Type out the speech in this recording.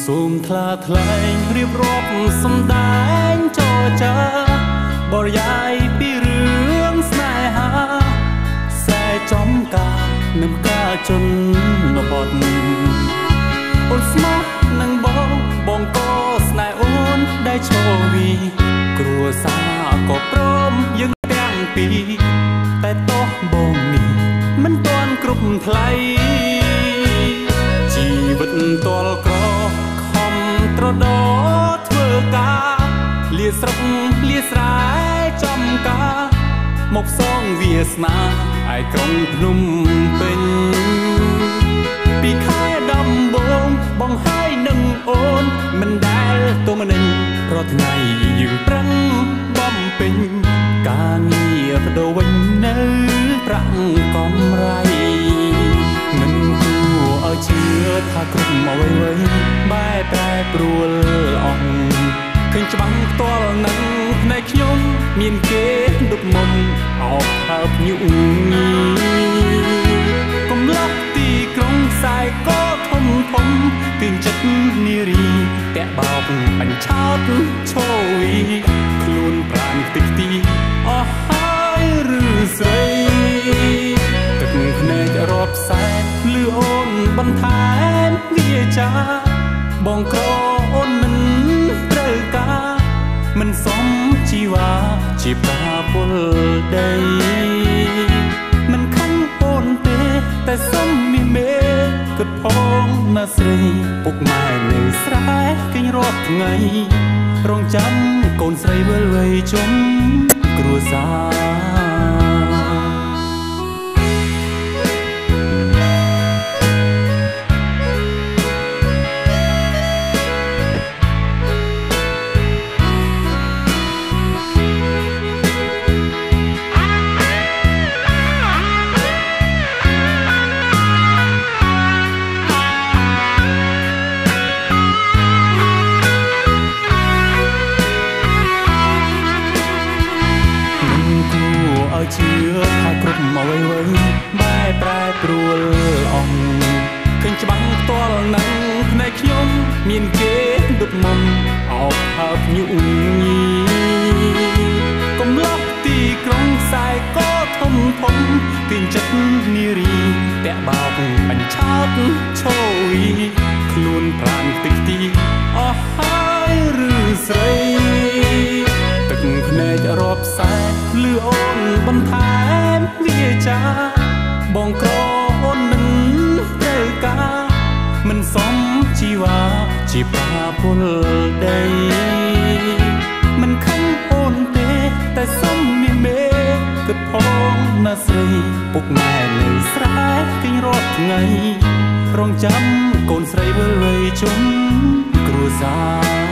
សូមថ្លាថ្លែងរៀបរាប់សម្ដែងចរចាបរិយាយពីរឿងស្នេហាខ្សែចំការនឹងផ្កាជនបទអូនស្មោះនឹងបងក៏ស្នេហ៍អូនដែលឈរវីគ្រួសារក៏ព្រមយើងទាំងពីរតែតោះបងនេះមិនទាន់គ្រប់ថ្លៃជីវិតតលក្រខំត្រដោធ្វើការលាស្រុកលាស្រែចំការមកសងវាសនាឯក្រុងភ្នំពេញពីខែដំបងហើយនឹងអូនមិនដែលទៅមនិញព្រោះថ្ងៃយើងប្រឹងបំពេញការងារបដូរវិញនៅប្រាក់កំរៃមិនគួរឲ្យជឿថាគ្រប់អ្វីបែបប្រែប្រួលអស់ឃើញច្បាំងផ្ទាល់នឹងភ្នែកខ្ញុំមានគេដុកមុនអោបហើបញូកំឡុកទីក្រុងខ្សែក៏ធំពីចិត្តនារីតែបោកបញ្ឆោតឈោវីខ្លួនប្រាណតិចទីអស់ហើយឬស្រីទឹកភ្នែករាប់សែនលឺអូនបន្ថែមវាចាបងក្រអូនមិនត្រូវការមិនសមជីវ៉ាជាប្រាពលដីមិនខឹងអូនទេតែសំមីមេគិតផងណាស្រីពុកម៉ែនៅស្រែគេញរាល់ថ្ងៃរងចាំកូនស្រីវិលវ័យជុំគ្រួសារជឿថាគ្រប់អ្វីបែបប្រែប្រួលអស់ឃើញច្បាំងផ្ទាល់នឹងភ្នែកខ្ញុំមានគេដុតមុំអោបហើបញូកំឡុកទីក្រុងខ្សែក៏ធំពីចិត្តនារីតែបោកបញ្ឆោតឈោវីខ្លួនប្រាណតិចទីអស់ហើយឬស្រីទឹកភ្នែករាប់សែនលឺអូនបន្ថែមវាចាបងក្រអូនមិនត្រូវការមិនសមជីវ៉ាជាប្រាពលដីមិនខឹងអូនទេតែសំមីមេគិតផងណាស្រីពុកម៉ែនៅស្រែគេញរាល់ថ្ងៃរងចាំកូនស្រីវិលវ័យជុំគ្រួសារ